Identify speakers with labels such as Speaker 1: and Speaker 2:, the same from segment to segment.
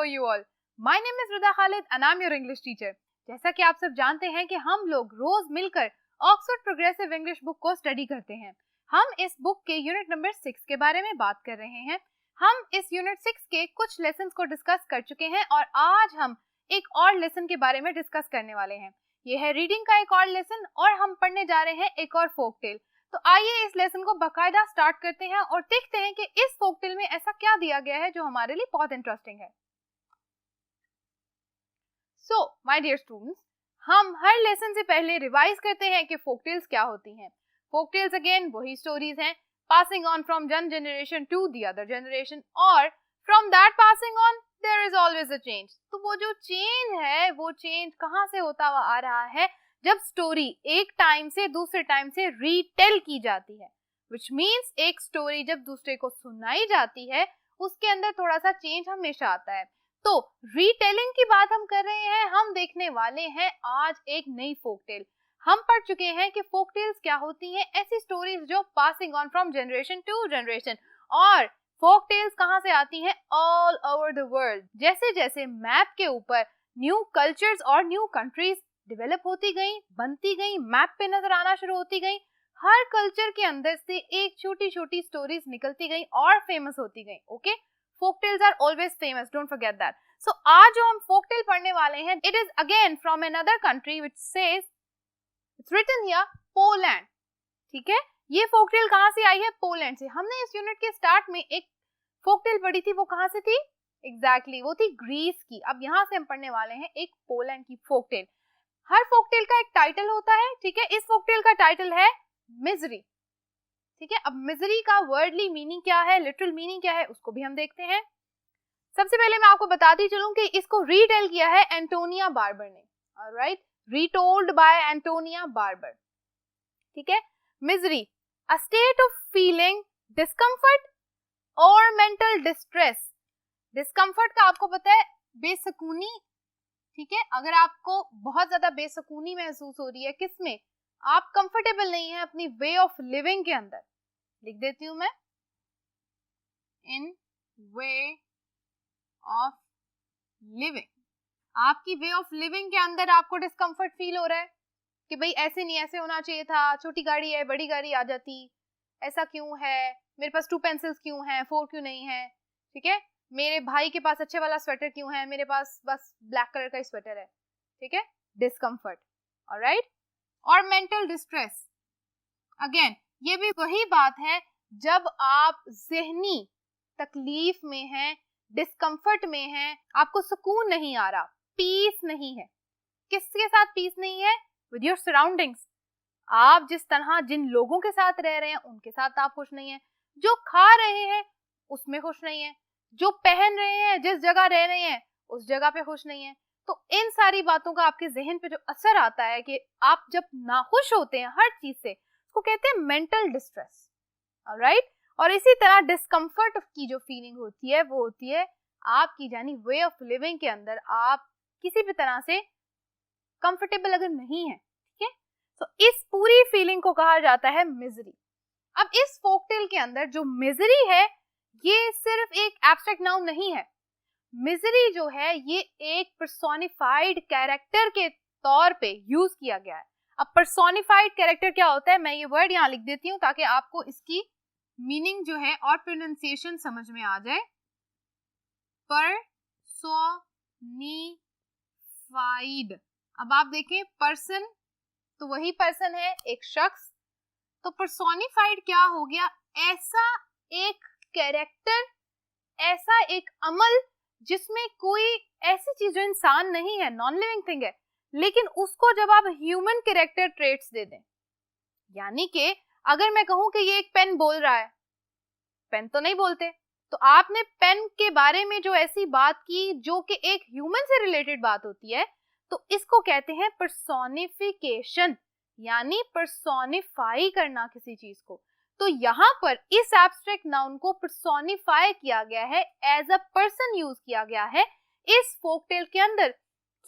Speaker 1: you all. My name is Rida Khalid and I'm your English teacher. जैसा कि आप सब जानते हैं कि हम लोग रोज मिलकर ऑक्सफोर्ड प्रोग्रेसिव इंग्लिश बुक को स्टडी करते हैं. हम इस बुक के यूनिट नंबर 6 के बारे में बात कर रहे हैं. हम इस यूनिट 6 के कुछ लेसन्स को डिस्कस कर चुके हैं और आज हम एक और लेसन के बारे में डिस्कस करने वाले हैं. ये है रीडिंग का एक और लेसन और हम पढ़ने जा रहे हैं एक और फोक टेल. तो आइए इस लेसन को बाकायदा स्टार्ट करते हैं और देखते हैं कि इस फोक टेल में ऐसा क्या दिया गया है जो हमारे लिए बहुत इंटरेस्टिंग है. सो माय डियर स्टूडेंट्स, हम हर लेसन से पहले रिवाइज करते हैं कि फोक टेल्स क्या होती हैं. फोक टेल्स अगेन वही स्टोरीज हैं passing on from one generation to the other generation और from that passing on there is always a change. तो वो जो चेंज है वो चेंज कहाँ से होता हुआ आ रहा है? जब स्टोरी एक टाइम से दूसरे टाइम से रीटेल की जाती है, विच मीन्स एक स्टोरी जब दूसरे को सुनाई जाती है उसके अंदर थोड़ा सा चेंज हमेशा आता है. तो रीटेलिंग की बात हम कर रहे हैं. हम देखने वाले हैं आज एक नई फोक टेल. हम पढ़ चुके हैं कि फोक टेल्स क्या होती हैं, ऐसी स्टोरीज जो passing on from generation to generation. और फोक टेल्स कहाँ से आती हैं? All over the world. जैसे जैसे मैप के ऊपर न्यू कल्चर्स और न्यू कंट्रीज डेवलप होती गई, बनती गई, मैप पे नजर आना शुरू होती गई, हर कल्चर के अंदर से एक छोटी छोटी स्टोरीज निकलती गई और फेमस होती गई. Okay, folk tales are always famous, don't forget that. So आज जो हम folk tale पढ़ने वाले हैं, it is again from another country which says it's written here Poland. ठीक है, ये folk tale कहाँ से आई है? पोलैंड से. हमने इस यूनिट के स्टार्ट में एक folk tale पढ़ी थी, वो कहाँ से थी? एग्जैक्टली वो थी ग्रीस की. अब यहाँ से हम पढ़ने वाले हैं एक पोलैंड की folk tale. हर folk tale का एक टाइटल होता है. ठीक है, इस folk tale का टाइटल है मिजरी. ठीक है, अब मिजरी का वर्डली मीनिंग क्या है, लिटरल मीनिंग क्या है, उसको भी हम देखते हैं. सबसे पहले मैं आपको बताती चलूं कि इसको रीटेल किया है एंटोनिया बार्बर ने. Alright, retold by Antonia Barber. ठीक है, misery a state of feeling discomfort और मेंटल डिस्ट्रेस. डिस्कम्फर्ट का आपको पता है बेसुकूनी. ठीक है, अगर आपको बहुत ज्यादा बेसुकूनी महसूस हो रही है, किसमें? आप कंफर्टेबल नहीं है अपनी वे ऑफ लिविंग के अंदर. लिख देती हूं मैं, इन वे ऑफ लिविंग. आपकी वे ऑफ लिविंग के अंदर आपको डिस्कम्फर्ट फील हो रहा है कि भाई ऐसे नहीं, ऐसे होना चाहिए था, छोटी गाड़ी है बड़ी गाड़ी आ जाती, ऐसा क्यों है, मेरे पास 2 पेंसिल्स क्यों है, 4 क्यों नहीं है. ठीक है, मेरे भाई के पास अच्छे वाला स्वेटर क्यों है, मेरे पास बस ब्लैक कलर का ही स्वेटर है. ठीक है, डिस्कम्फर्ट. ऑलराइट, और मेंटल डिस्ट्रेस अगेन ये भी वही बात है जब आप ज़हनी तकलीफ में हैं, डिस्कम्फर्ट में हैं, आपको सुकून नहीं आ रहा, पीस नहीं है. किसके साथ पीस नहीं है? With your surroundings. आप जिस तरह जिन लोगों के साथ रह रहे हैं उनके साथ आप खुश नहीं है, जो खा रहे हैं उसमें खुश नहीं है, जो पहन रहे हैं, जिस जगह रह रहे हैं उस जगह पे खुश नहीं है. तो इन सारी बातों का आपके जहन पे जो असर आता है कि आप जब नाखुश होते हैं हर चीज से, उसको कहते हैं मेंटल डिस्ट्रेस. ऑलराइट, और इसी तरह डिस्कम्फर्ट की जो फीलिंग होती है वो होती है आपकी यानी वे ऑफ लिविंग के अंदर आप किसी भी तरह से कंफर्टेबल अगर नहीं है. ठीक है, तो इस पूरी फीलिंग को कहा जाता है मिजरी. अब इस फोक टेल के अंदर जो मिजरी है ये सिर्फ एक एब्स्ट्रैक्ट नाउन नहीं है. मिजरी जो है ये एक पर्सोनिफाइड कैरेक्टर के तौर पे यूज किया गया है. अब पर्सोनिफाइड कैरेक्टर क्या होता है, मैं ये वर्ड यहाँ लिख देती हूँ ताकि आपको इसकी मीनिंग जो है और प्रोनाउंसिएशन समझ में आ जाए. पर्सोनिफाइड. अब आप देखें पर्सन तो वही पर्सन है, एक शख्स. तो पर्सोनिफाइड क्या हो गया? ऐसा एक कैरेक्टर, ऐसा एक अमल जिसमें कोई ऐसी चीज जो इंसान नहीं है, नॉन लिविंग थिंग है, लेकिन उसको जब आप ह्यूमन कैरेक्टर ट्रेट्स दे दें, यानी कि अगर मैं कहूं कि ये एक पेन बोल रहा है, पेन तो नहीं बोलते, तो आपने पेन के बारे में जो ऐसी बात की जो कि एक ह्यूमन से रिलेटेड बात होती है, तो इसको कहते हैं पर्सोनिफिकेशन, यानी पर्सोनिफाई करना किसी चीज को. तो यहाँ पर इस एब्स्ट्रैक्ट नाउन को पर्सोनिफाई किया गया है, एज अ पर्सन यूज किया गया है इस फोक टेल के अंदर.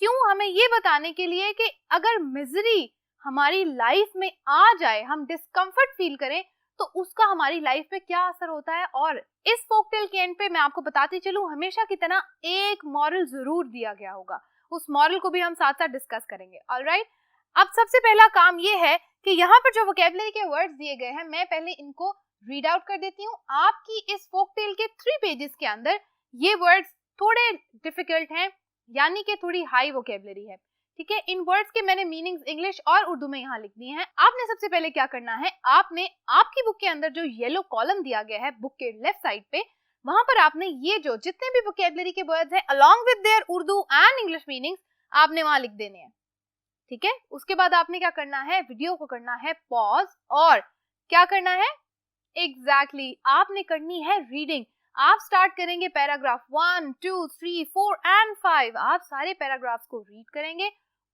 Speaker 1: क्यों? हमें ये बताने के लिए कि अगर मिजरी हमारी लाइफ में आ जाए, हम डिस्कम्फर्ट फील करें, तो उसका हमारी लाइफ पे क्या असर होता है। और इस फोकटेल के एंड पे मैं आपको बताती चलूं, हमेशा की तरह एक मॉरल जरूर दिया गया होगा, उस मॉरल को भी हम साथ साथ डिस्कस करेंगे। ऑलराइट, अब सबसे पहला काम ये है कि यहाँ पर जो वोकैबुलरी के वर्ड्स दिए गए हैं, मैं पहले इनको रीड आउट कर देती हूँ। आपकी इस फोकटेल के 3 पेजेस के अंदर ये वर्ड्स थोड़े डिफिकल्ट हैं, यानी कि थोड़ी हाई वोकैबुलरी है, ठीक है। इन वर्ड्स के मैंने मीनिंग्स इंग्लिश और उर्दू में यहाँ लिख दिए हैं। आपने सबसे पहले क्या करना है, आपने आपकी बुक के अंदर जो येलो कॉलम दिया गया है बुक के लेफ्ट साइड पे, वहां पर आपने ये जो जितने भी वोकैबुलरी के वर्ड्स हैं along with their Urdu and English meanings आपने वहां लिख देने हैं, ठीक है। उसके बाद आपने क्या करना है, वीडियो को करना है पॉज और क्या करना है, एग्जैक्टली आपने करनी है रीडिंग। आप स्टार्ट करेंगे पैराग्राफ 1, 2, 3, 4 एंड 5, आप सारे पैराग्राफ्स को रीड करेंगे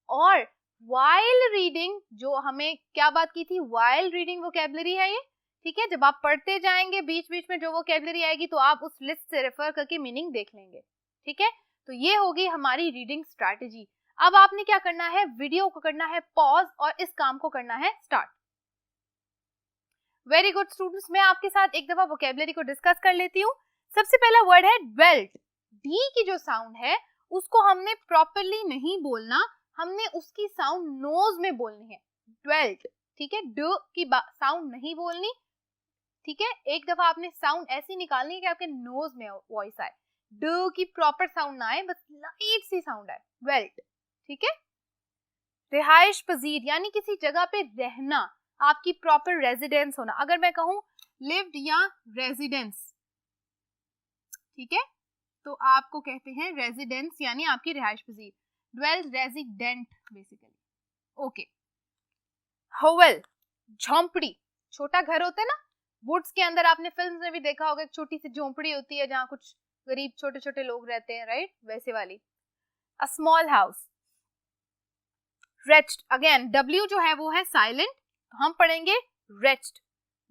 Speaker 1: और while रीडिंग, जो हमें क्या बात की थी, while रीडिंग वोकैबुलरी है ये, ठीक है। जब आप पढ़ते जाएंगे बीच बीच में जो वोकैबुलरी आएगी तो आप उस लिस्ट से रेफर करके मीनिंग देख लेंगे, ठीक है। तो ये होगी हमारी रीडिंग स्ट्रैटेजी। अब आपने क्या करना है, वीडियो को करना है पॉज और इस काम को करना है स्टार्ट। वेरी गुड स्टूडेंट्स, मैं आपके साथ एक दफा वोकैबुलरी को डिस्कस कर लेती हूँ। सबसे पहला वर्ड है ड्वेल्ट। डी की जो साउंड है उसको हमने प्रॉपरली नहीं बोलना, हमने उसकी साउंड नोज में बोलनी है, ड्वेल्ट, ठीक है। ड की साउंड नहीं बोलनी, ठीक है। एक दफा आपने साउंड ऐसी निकालनी है कि आपके नोज में वॉइस आए, ड की प्रॉपर साउंड ना आए, बस लाइट सी साउंड आए, ड्वेल्ट, ठीक है। रिहाइश पजीर यानी किसी जगह पे रहना, आपकी प्रॉपर रेजिडेंस होना। अगर मैं कहूं लिव्ड या रेजिडेंस, ठीक है, तो आपको कहते हैं रेजिडेंस यानी आपकी रिहाइश पजीर, dwell resident basically, okay. Hovel झोंपड़ी, छोटा घर होता है ना वुड्स के अंदर, आपने फिल्म में भी देखा होगा, एक छोटी सी झोंपड़ी होती है जहाँ कुछ गरीब छोटे छोटे लोग रहते हैं, राइट, वैसे वाली। A small house. Wretched, again W जो है वो है साइलेंट, तो हम पढ़ेंगे रेच्ड।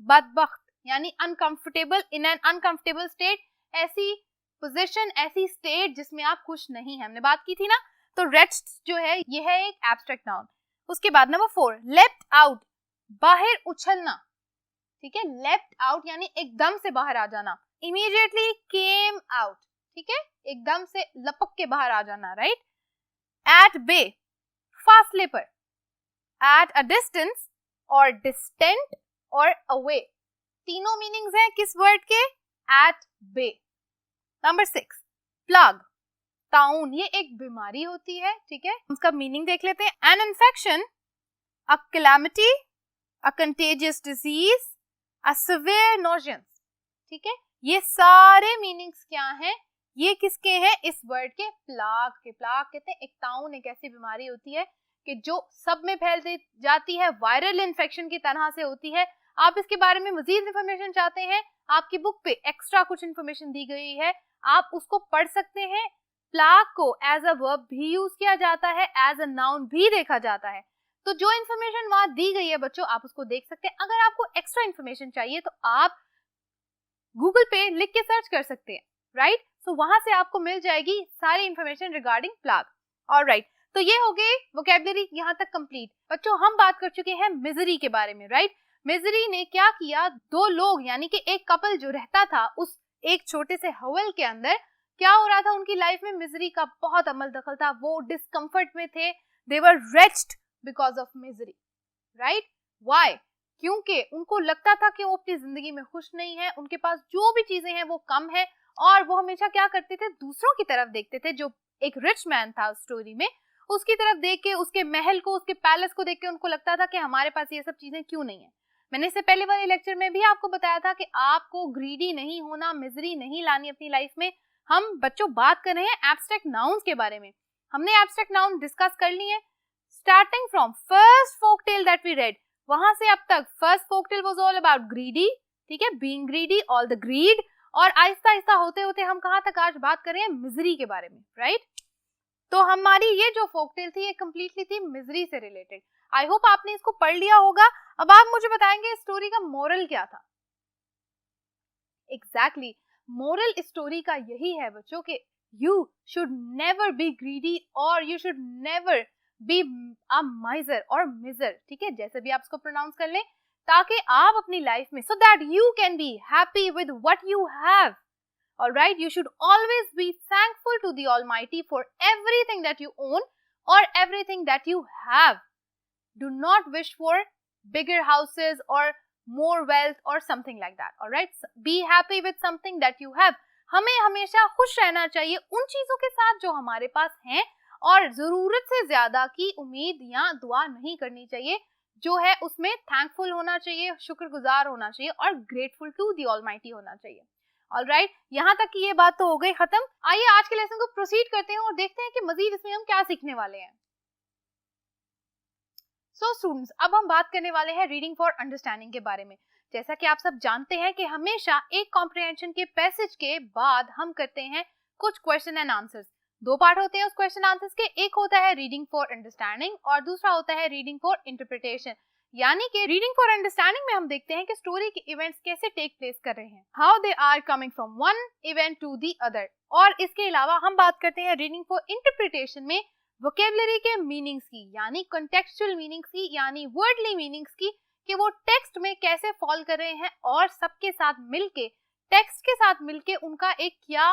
Speaker 1: बदबख्त यानी uncomfortable, in an uncomfortable state, ऐसी पोजीशन, ऐसी स्टेट जिसमें आप खुश नहीं हैं, हमने बात की थी ना। तो रेच्ड जो है ये है एक एब्स्ट्रैक्ट नाउन। उसके बाद नंबर 4, लेफ्ट आउट, बाहर उछलना, ठीक है। लेफ्ट आउट यानी एकदम से बाहर आ जाना, इमीडिएटली केम आउट, ठीक है, एकदम से लपक के बाहर आ जाना, राइट। एट बे, फासले पर, एट अ डिस्टेंस और डिस्टेंट और अवे, तीनों मीनिंग्स हैं किस वर्ड के, एट बे। नंबर 6, प्लग, ताउन, ये एक बीमारी होती है, ठीक है, उसका मीनिंग देख लेते हैं। An infection, a calamity, a contagious disease, a severe nuisance, ठीक है। ये सारे मीनिंग्स क्या हैं, ये किसके हैं, इस वर्ड के, प्लाग के। प्लाग कहते हैं एक ताउन, एक ऐसी बीमारी होती है कि जो सब में फैल जाती है, वायरल इन्फेक्शन की तरह से होती है। आप इसके बारे में मजीद इंफॉर्मेशन चाहते हैं, आपकी बुक पे एक्स्ट्रा कुछ इंफॉर्मेशन दी गई है, आप उसको पढ़ सकते हैं। प्लाग को एज अ वर्ब भी यूज किया जाता है, एज अ नाउन भी देखा जाता है। तो जो इन्फॉर्मेशन वहां दी गई है बच्चों, आप उसको देख सकते हैं। अगर आपको एक्स्ट्रा इन्फॉर्मेशन चाहिए तो आप गूगल पे लिख के सर्च कर सकते हैं, राइट। सो वहां से आपको मिल जाएगी सारी इन्फॉर्मेशन रिगार्डिंग प्लाग। ऑलराइट, तो ये हो गए वोकैबुलरी यहाँ तक कंप्लीट। बच्चों हम बात कर चुके हैं मिजरी के बारे में, राइट। मिजरी ने क्या किया, दो लोग यानी कि एक कपल जो रहता था उस एक छोटे से हवेल के अंदर, क्या हो रहा था उनकी लाइफ में, मिजरी का बहुत अमल दखल था, वो डिस्कम्फर्ट में थे, they were wretched because of misery, right. Why, क्योंकि उनको लगता था कि वो अपनी जिंदगी में खुश नहीं है, उनके पास जो भी चीजें हैं वो कम है, और वो हमेशा क्या करते थे, दूसरों की तरफ देखते थे। जो एक रिच मैन था उस स्टोरी में, उसकी तरफ देख के, उसके महल को, उसके पैलेस को देख के उनको लगता था कि हमारे पास ये सब चीजें क्यों नहीं है। मैंने इससे पहले वाले लेक्चर में भी आपको बताया था कि आपको ग्रीडी नहीं होना, मिजरी नहीं लानी अपनी लाइफ में। हम बच्चों बात कर रहे हैं एब्स्ट्रैक्ट नाउन्स के बारे में, हमने एब्स्ट्रैक्ट नाउन डिस्कस कर लिए, starting from first folktale that we read, वहां से अब तक। First folktale was all about greedy, ठीक है, being greedy, all the greed, और आहिस्ता आहिस्ता होते होते हम कहां तक आज बात कर रहे हैं, मिजरी के बारे में, राइट। तो हमारी ये जो फोकटेल थी ये कंप्लीटली थी मिजरी से रिलेटेड। आई होप आपने इसको पढ़ लिया होगा। अब आप मुझे बताएंगे स्टोरी का मोरल क्या था। एग्जैक्टली, मोरल स्टोरी का यही है बच्चों कि you should never be greedy और you should never be a miser और मिजर, ठीक है, जैसे भी आप इसको प्रोनाउंस कर लें। ताकि आप अपनी लाइफ में, so that you can be happy with what you have. Alright, you should always be thankful to the Almighty for everything that you own or everything that you have. Do not wish for bigger houses or more wealth or something like that. Alright, be happy with something that you have. हमें हमेशा खुश रहना चाहिए उन चीजों के साथ जो हमारे पास हैं, और जरूरत से ज्यादा की उम्मीद या दुआ नहीं करनी चाहिए. जो है उसमें थैंकफुल होना चाहिए, शुक्रगुजार होना चाहिए और ग्रेटफुल टू द ऑलमाइटी होना चाहिए. ऑलराइट, यहाँ तक की ये बात तो हो गई खत्म. आइए आज के लेसन को प्रोसीड करते हैं और देखते हैं कि मजीद इसमें हम क्या सीखने वाले हैं. सो स्टूडेंट्स, अब हम बात करने वाले हैं रीडिंग फॉर अंडरस्टैंडिंग के बारे में. जैसा कि आप सब जानते हैं कि हमेशा एक कॉम्प्रिहेंशन के पैसेज के बाद हम करते हैं कुछ क्वेश्चन एंड आंसर्स. दो पार्ट होते हैं उस क्वेश्चन आंसर्स के. एक होता है रीडिंग फॉर अंडरस्टैंडिंग और दूसरा होता है रीडिंग फॉर इंटरप्रिटेशन. यानी कि रीडिंग फॉर अंडरस्टैंडिंग में हम देखते हैं कि स्टोरी के इवेंट्स कैसे टेक प्लेस कर रहे हैं, how they are coming from one event to the other. और इसके अलावा हम बात करते हैं रीडिंग फॉर इंटरप्रिटेशन में वोकेबुलरी के मीनिंग्स की, यानी कॉन्टेक्चुअल मीनिंग्स की, यानी वर्डली मीनिंग्स की, कि वो टेक्स्ट में कैसे फॉल कर रहे हैं और सबके साथ मिलके, टेक्स्ट के साथ मिलके उनका एक क्या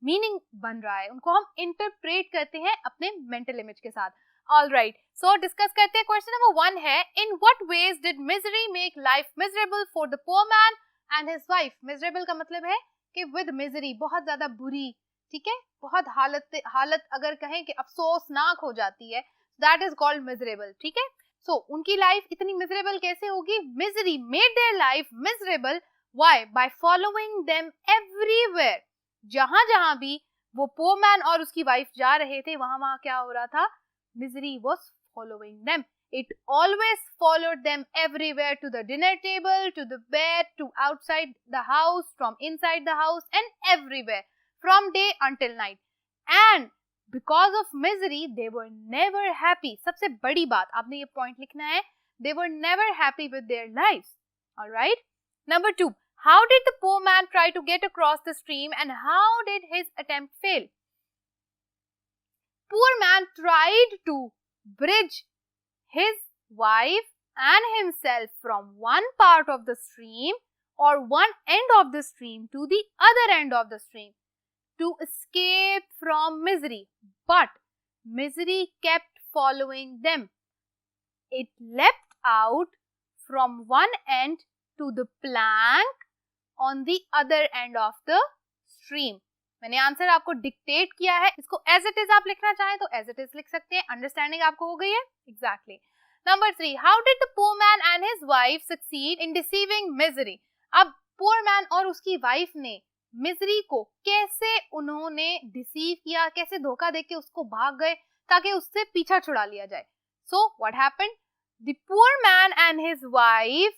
Speaker 1: मीनिंग बन रहा है, उनको हम इंटरप्रेट करते हैं अपने मेंटल इमेज के साथ. ऑलराइट, सो डिस्कस करते हैं. क्वेश्चन नंबर 1 है, in what ways did misery make life miserable for the poor man and his wife. Miserable का मतलब है कि विद मिजरी, बहुत ज्यादा बुरी, ठीक है, बहुत हालत अगर कहें कि अफसोसनाक हो जाती है, दैट इज कॉल्ड मिजरेबल. ठीक है, सो उनकी लाइफ इतनी मिजरेबल कैसे होगी? Misery made their life miserable. Why? By following them everywhere. जहां जहां भी वो पुअर मैन और उसकी वाइफ जा रहे थे, वहां वहां क्या हो रहा था? Misery was following them. It always followed them everywhere, to the dinner table, to the bed, to outside the house, from inside the house, and everywhere, from day until night. And because of misery, they were never happy. सबसे बड़ी बात आपने ये point लिखना है, they were never happy with their lives. All right. Number 2, how did the poor man try to get across the stream, and how did his attempt fail? Poor man tried to bridge his wife and himself from one part of the stream or one end of the stream to the other end of the stream to escape from misery, but misery kept following them. It leapt out from one end to the plank on the other end of the stream. मैंने answer आपको dictate किया है, इसको as it is आप लिखना चाहें तो as it is लिख सकते हैं. अंडरस्टैंडिंग आपको हो गई है? Exactly. Number 3, how did the poor man and his wife succeed in deceiving misery. अब पुअर मैन और उसकी वाइफ ने मिजरी को कैसे उन्होंने डिसीव किया, कैसे धोखा देके उसको भाग गए ताकि उससे पीछा छुड़ा लिया जाए. So what happened? The poor man and his wife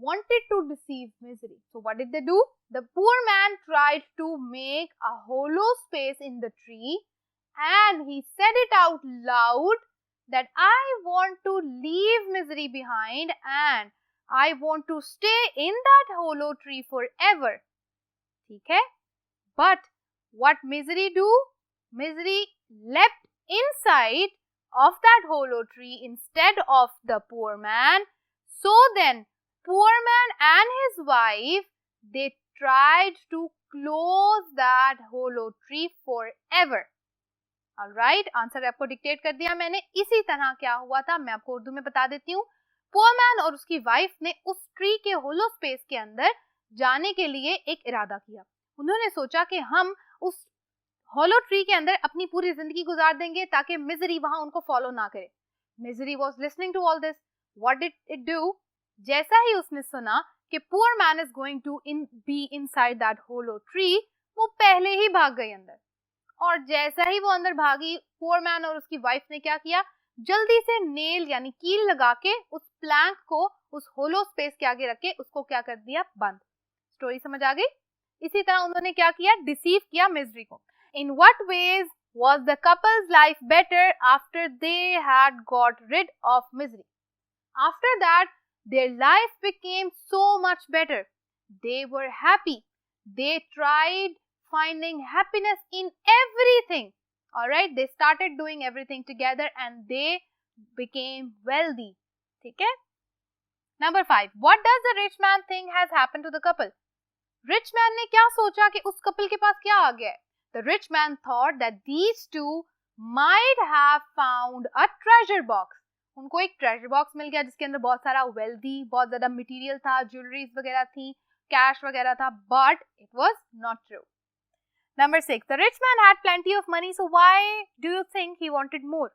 Speaker 1: wanted to deceive misery. So what did they do? The poor man tried to make a hollow space in the tree and he said it out loud that I want to leave misery behind and I want to stay in that hollow tree forever. ठीक है? But what misery do? Misery leapt inside of that hollow tree instead of the poor man. So then poor man and his wife, they tried to close that hollow tree forever. All right, answer आपको dictate कर दिया मैंने. इसी तरह क्या हुआ था मैं आपको उर्दू में बता देती हूँ. पुअर मैन और उसकी वाइफ ने उस ट्री के होलो स्पेस के अंदर जाने के लिए एक इरादा किया. उन्होंने सोचा कि हम उस होलो ट्री के अंदर अपनी पूरी जिंदगी गुजार देंगे ताकि मिजरी वहां उनको फॉलो ना करे. Misery was listening to all this. What did it do? जैसा ही उसने सुना कि poor man is going to be inside that hollow tree, वो पहले ही भाग गई अंदर. और जैसा ही वो अंदर भागी, पुअर मैन और उसकी वाइफ ने क्या किया? जल्दी से नेल यानी कील लगा के उस प्लैंक को उस होलो स्पेस के आगे रख के उसको क्या कर दिया? बंद. स्टोरी समझ आ गई? इसी तरह उन्होंने क्या किया? डिसीव किया मिजरी को. In what ways was the couple's life better after they had got rid of misery? After that, their life became so much better. They were happy. They tried finding happiness in everything. All right, they started doing everything together and they became wealthy. ठीक है? Number 5. What does the rich man think has happened to the couple? Rich man ने क्या सोचा कि उस couple के पास क्या आ गया है? The rich man thought that these two might have found a treasure box. उनको एक treasure box मिल गया जिसके अंदर बहुत सारा wealthy, बहुत ज़्यादा material था, jewelries वगैरह थी, cash वगैरह था, but it was not true. Number 6. The rich man had plenty of money, so why do you think he wanted more?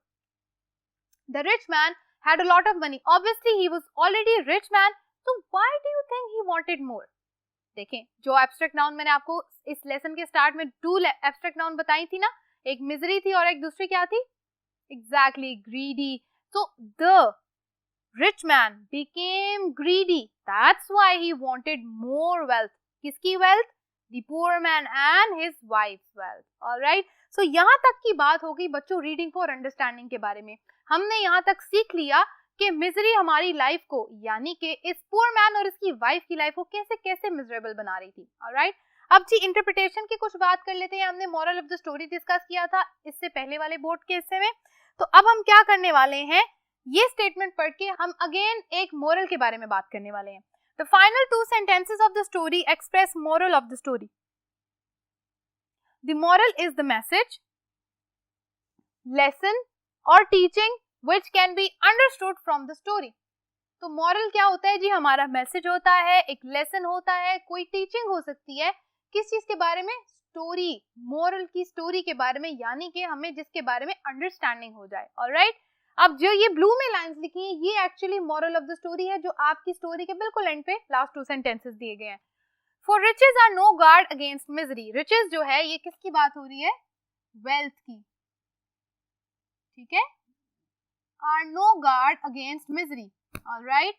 Speaker 1: The rich man had a lot of money. Obviously, he was already a rich man, so why do you think he wanted more? देखें, जो abstract noun मैंने आपको इस lesson के start में 2 abstract noun बताई थी ना, एक मिजरी थी और एक दूसरी क्या थी? Exactly greedy. So the rich man became greedy. That's why he wanted more wealth. किसकी wealth? The poor man and his wife's wealth. Alright. So यहाँ तक की बात होगी बच्चों रीडिंग फॉर अंडरस्टैंडिंग के बारे में. हमने यहाँ तक सीख लिया कि मिजरी हमारी लाइफ को, यानी कि इस पुअर मैन और इसकी वाइफ की लाइफ को कैसे कैसे मिजरेबल बना रही थी. ऑलराइट. अब जी इंटरप्रिटेशन की कुछ बात कर लेते हैं. हमने moral of the story discuss किया था इससे पहले वाले बोर्ड के हिस्से में. तो अब हम क्या करने वाले हैं, ये स्टेटमेंट पढ़ के हम अगेन एक मोरल के बारे में बात करने वाले हैं. The final 2 sentences of the story express moral of the story. The moral is the message, lesson or teaching which can be understood from the story. तो moral क्या होता है जी? हमारा मैसेज होता है, एक लेसन होता है, कोई टीचिंग हो सकती है. किस चीज के बारे में? स्टोरी, मोरल की स्टोरी के बारे में, यानी कि हमें जिसके बारे में अंडरस्टैंडिंग हो जाए. ऑलराइट. अब जो ये ब्लू में लाइंस लिखी हैं ये actually moral of the story है, जो आपकी स्टोरी के बिल्कुल एंड पे लास्ट 2 सेंटेंसेस दिए गए हैं. For riches are no guard against misery. Riches जो है ये किसकी बात हो रही है? वेल्थ की. ठीक है. Are no guard against misery. Alright.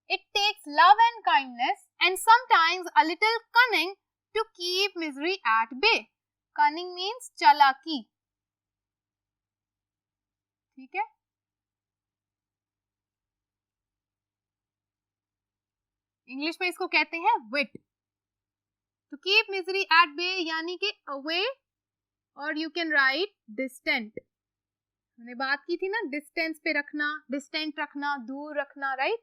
Speaker 1: It takes love and kindness and sometimes a little cunning to keep misery at bay. Cunning means चालाकी. ठीक है. इंग्लिश में इसको कहते हैं wit. To keep misery at bay यानी कि अवे, और यू कैन राइट डिस्टेंट. हमने बात की थी ना, डिस्टेंस पे रखना, डिस्टेंट रखना, दूर रखना. राइट.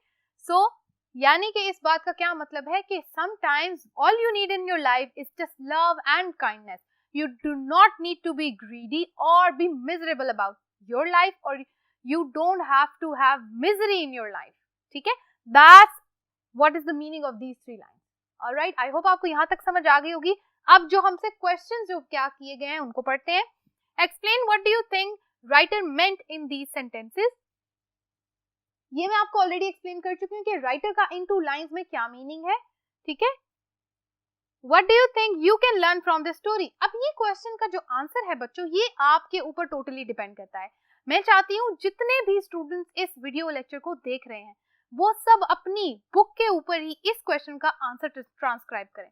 Speaker 1: सो यानी कि इस बात का क्या मतलब है कि sometimes all you need in your life is just love and kindness. You do not need to be greedy और be miserable about your life, और you don't have to have misery in your life. ठीक है. That's What is the meaning of these 3 lines? All right. I hope आपको यहाँ तक समझ आ गई होगी. अब जो हमसे questions जो क्या किए गए हैं उनको पढ़ते हैं. Explain what do you think writer meant in these sentences? ये मैं आपको ऑलरेडी एक्सप्लेन कर चुकी हूँ कि राइटर का इन 2 लाइन्स में क्या मीनिंग है. ठीक है. What do you think you can learn from this story? अब ये क्वेश्चन का जो आंसर है बच्चों, ये आपके ऊपर टोटली डिपेंड करता है. मैं चाहती हूँ जितने भी स्टूडेंट्स इस वीडियो लेक्चर को देख रहे हैं वो सब अपनी बुक के ऊपर ही इस क्वेश्चन का आंसर ट्रांसक्राइब करें.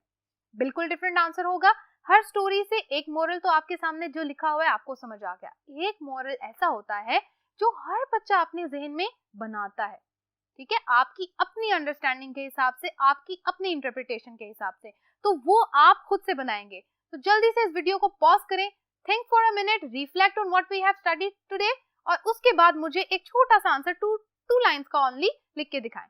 Speaker 1: बिल्कुल डिफरेंट आंसर होगा. हर स्टोरी से एक मोरल तो आपके सामने जो लिखा हुआ है आपको समझ आ गया. एक मोरल ऐसा होता है जो हर बच्चा अपने जहन में बनाता है. ठीक है. आपकी अपनी अंडरस्टैंडिंग के हिसाब से, आपकी अपनी इंटरप्रिटेशन के हिसाब से, तो वो आप खुद से बनाएंगे. तो जल्दी से इस वीडियो को पॉज करें, think for a minute, reflect on what we have studied today, और उसके बाद मुझे एक छोटा सा आंसर 2 लाइंस का ओनली लिख के दिखाएं.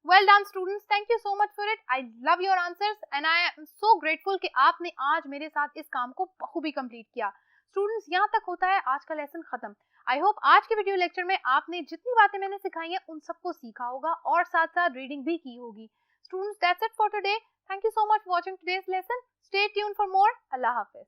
Speaker 1: Well done students, thank you so much for it. I love your answers and I am so grateful कि आपने आज मेरे साथ इस काम को बखूबी कंप्लीट किया. स्टूडेंट्स यहाँ तक होता है आज का लेसन खत्म. आई होप आज के वीडियो लेक्चर में आपने जितनी बातें मैंने सिखाई हैं उन सबको सीखा होगा और साथ साथ रीडिंग भी की होगी. Students that's it for today. Thank you so much for watching today's lesson. Stay tuned for more. Allah Hafiz.